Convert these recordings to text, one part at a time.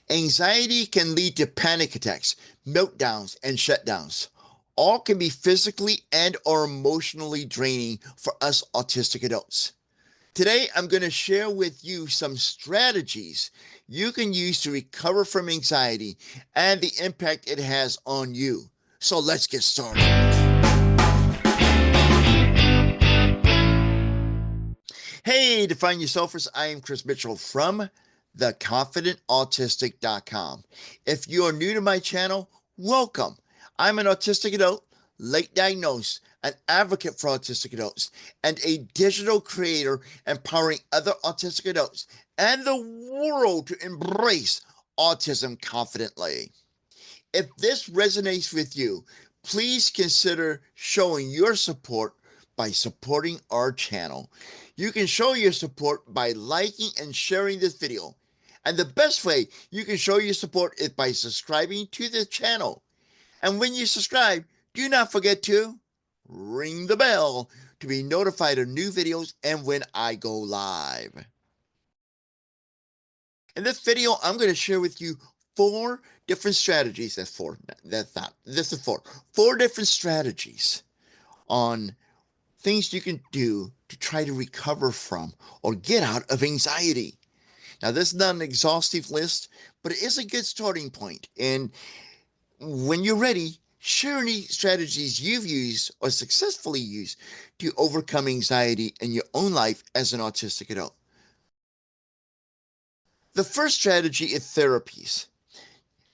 Anxiety can lead to panic attacks, meltdowns, and shutdowns. All can be physically and or emotionally draining for us autistic adults. Today, I'm going to share with you some strategies you can use to recover from anxiety and the impact it has on you. So let's get started. Hey, Define Yourselfers, I am Chris Mitchell from theconfidentautistic.com. If you are new to my channel, welcome. I'm an autistic adult, late diagnosed, an advocate for autistic adults, and a digital creator empowering other autistic adults and the world to embrace autism confidently. If this resonates with you, please consider showing your support by supporting our channel. You can show your support by liking and sharing this video. And the best way you can show your support is by subscribing to the channel. And when you subscribe, do not forget to ring the bell to be notified of new videos and when I go live. In this video, I'm going to share with you four different strategies. That's four. That's not. This is four. Four different strategies on things you can do to try to recover from or get out of anxiety. Now, this is not an exhaustive list, but it is a good starting point. And when you're ready, share any strategies you've used or successfully used to overcome anxiety in your own life as an autistic adult. The first strategy is therapies.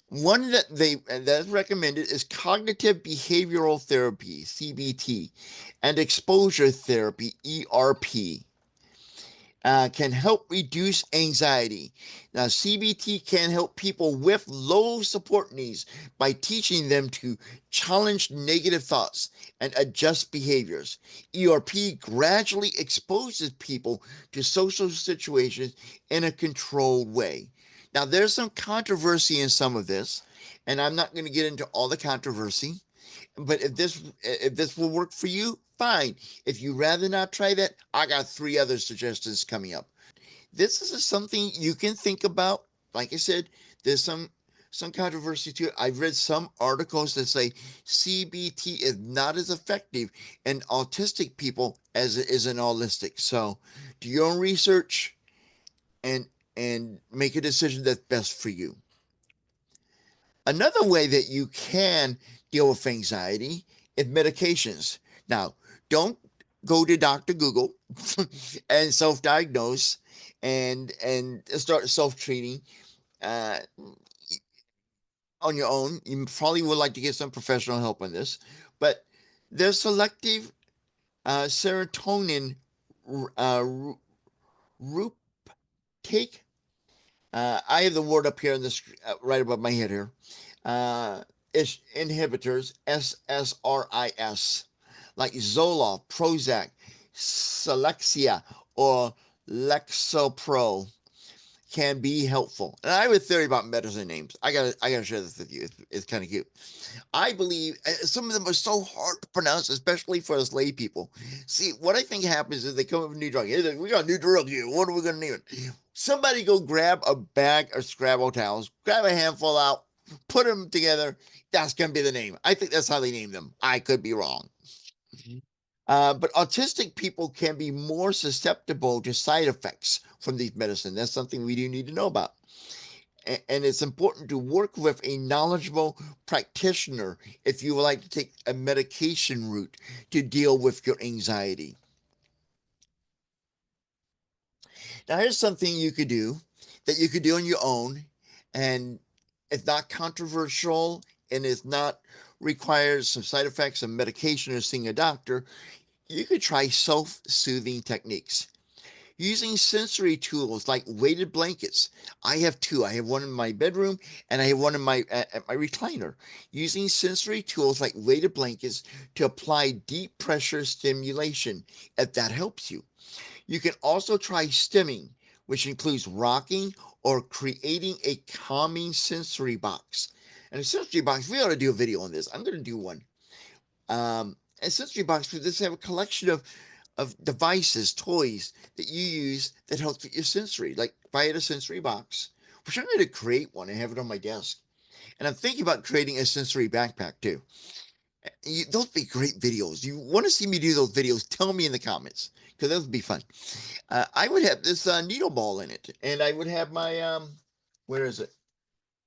One that's recommended is cognitive behavioral therapy, CBT, and exposure therapy, ERP. Can help reduce anxiety. Now, CBT can help people with low support needs by teaching them to challenge negative thoughts and adjust behaviors. ERP gradually exposes people to social situations in a controlled way. Now, there's some controversy in some of this, and I'm not going to get into all the controversy. But if this will work for you, fine. If you rather not try that, I got three other suggestions coming up. This is something you can think about. Like I said, there's some controversy to it. I've read some articles that say CBT is not as effective in autistic people as it is in autistic. So do your own research and make a decision that's best for you. Another way that you can deal with anxiety is medications. Now, don't go to Dr. Google and self-diagnose and start self-treating uh, on your own. You probably would like to get some professional help on this, but there's selective serotonin uh, take. I have the word up here in this right above my head here. Uh, is inhibitors, SSRIs, like Zoloft, Prozac, Celexa, or Lexapro can be helpful. And I have a theory about medicine names. I gotta share this with you. It's kind of cute. I believe some of them are so hard to pronounce, especially for us lay people. See, what I think happens is they come up with a new drug. Hey, we got a new drug here. What are we gonna name it? Somebody go grab a bag of Scrabble towels, grab a handful out, put them together. That's gonna be the name. I think that's how they name them. I could be wrong. But autistic people can be more susceptible to side effects from these medicines. That's something we do need to know about. And it's important to work with a knowledgeable practitioner if you would like to take a medication route to deal with your anxiety. Now, here's something you could do that you could do on your own, and it's not controversial and it's not requires some side effects of medication or seeing a doctor. You could try self-soothing techniques. Using sensory tools like weighted blankets. I have two. I have one in my bedroom and I have one in my at my recliner. Using sensory tools like weighted blankets to apply deep pressure stimulation, if that helps you. You can also try stimming, which includes rocking or creating a calming sensory box. And a sensory box, we ought to do a video on this. I'm going to do one. A sensory box, we just have a collection of devices, toys that you use that helps with your sensory. Like if I had a sensory box which I'm going to create one and have it on my desk. And I'm thinking about creating a sensory backpack too. Those would be great videos. You want to see me do those videos? Tell me in the comments, because those would be fun. I would have this needle ball in it, and I would have my where is it?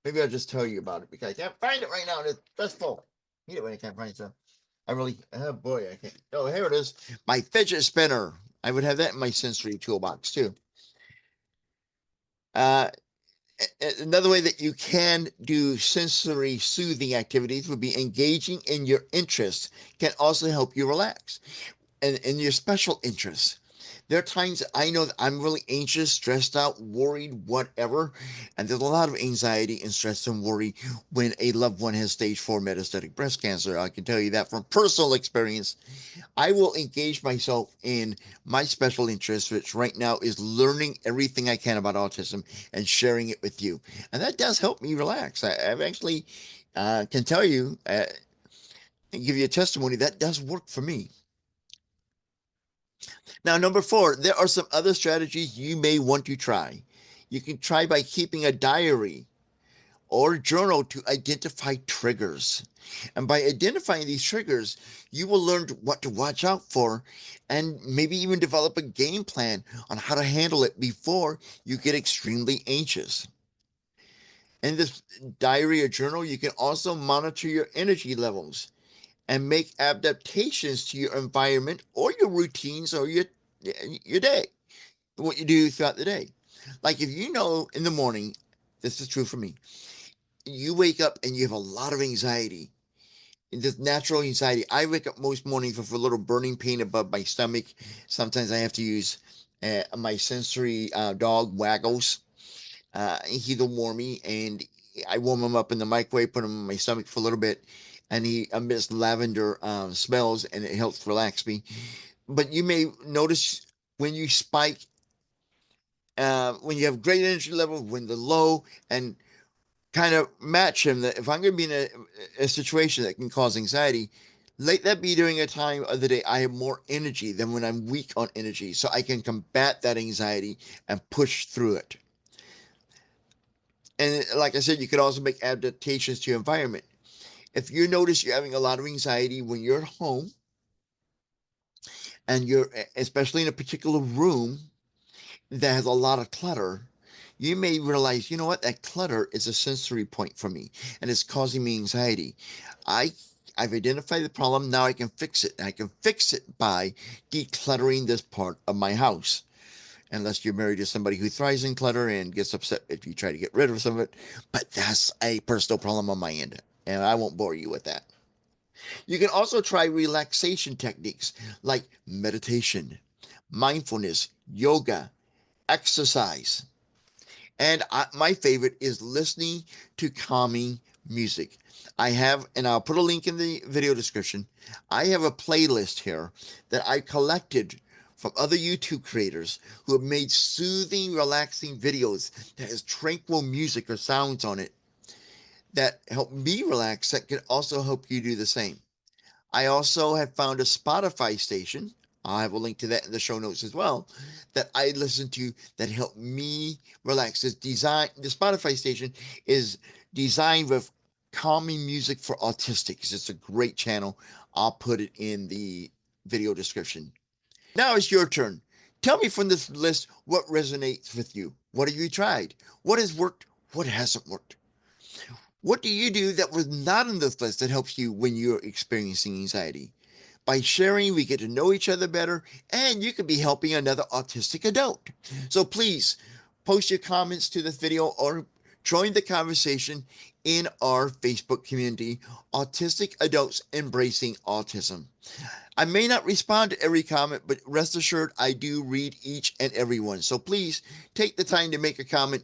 Maybe I'll just tell you about it because I can't find it right now. It's just full. Need it when I can't find it. I really, oh boy, I can't. Oh, here it is. My fidget spinner. I would have that in my sensory toolbox too. Another way that you can do sensory soothing activities would be engaging in your interests can also help you relax and in your special interests. There are times I know that I'm really anxious, stressed out, worried, whatever. And there's a lot of anxiety and stress and worry when a loved one has stage 4 metastatic breast cancer. I can tell you that from personal experience. I will engage myself in my special interest, which right now is learning everything I can about autism and sharing it with you. And that does help me relax. I've actually can tell you, and give you a testimony, that does work for me. Now, number 4, there are some other strategies you may want to try. You can try by keeping a diary or journal to identify triggers. And by identifying these triggers, you will learn what to watch out for and maybe even develop a game plan on how to handle it before you get extremely anxious. In this diary or journal, you can also monitor your energy levels and make adaptations to your environment or your routines or your day, what you do throughout the day. Like if you know in the morning, this is true for me, you wake up and you have a lot of anxiety, just natural anxiety. I wake up most mornings with a little burning pain above my stomach. Sometimes I have to use my sensory dog Waggles. He'll warm me, and I warm him up in the microwave, put him in my stomach for a little bit, and he emits lavender smells, and it helps relax me. But you may notice when you spike, when you have great energy level, when the low, and kind of match him that if I'm going to be in a situation that can cause anxiety, let that be during a time of the day I have more energy than when I'm weak on energy, so I can combat that anxiety and push through it. And like I said, you could also make adaptations to your environment. If you notice you're having a lot of anxiety when you're at home, and you're especially in a particular room that has a lot of clutter, you may realize, you know what, that clutter is a sensory point for me and it's causing me anxiety. I've identified the problem. Now I can fix it. And I can fix it by decluttering this part of my house. Unless you're married to somebody who thrives in clutter and gets upset if you try to get rid of some of it. But that's a personal problem on my end, and I won't bore you with that. You can also try relaxation techniques like meditation, mindfulness, yoga, exercise. And my favorite is listening to calming music. I have, and I'll put a link in the video description. I have a playlist here that I collected from other YouTube creators who have made soothing, relaxing videos that has tranquil music or sounds on it that help me relax, that can also help you do the same. I also have found a Spotify station, I'll have a link to that in the show notes as well, that I listen to that help me relax. The Spotify station is designed with calming music for Autistics. It's a great channel. I'll put it in the video description. Now it's your turn. Tell me from this list what resonates with you. What have you tried? What has worked? What hasn't worked? What do you do that was not on this list that helps you when you're experiencing anxiety? By sharing, we get to know each other better, and you could be helping another autistic adult. So please post your comments to this video or join the conversation in our Facebook community, Autistic Adults Embracing Autism. I may not respond to every comment, but rest assured I do read each and every one. So please take the time to make a comment.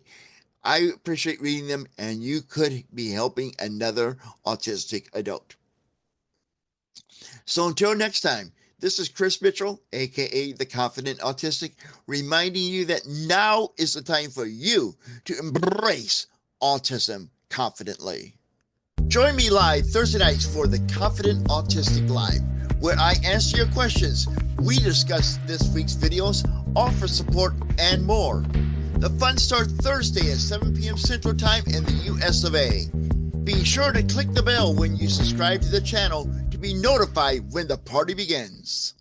I appreciate reading them, and you could be helping another autistic adult. So until next time, this is Chris Mitchell, aka The Confident Autistic, reminding you that now is the time for you to embrace autism confidently. Join me live Thursday nights for The Confident Autistic Live, where I answer your questions, we discuss this week's videos, offer support, and more. The fun starts Thursday at 7 p.m. Central Time in the US of A. Be sure to click the bell when you subscribe to the channel to be notified when the party begins.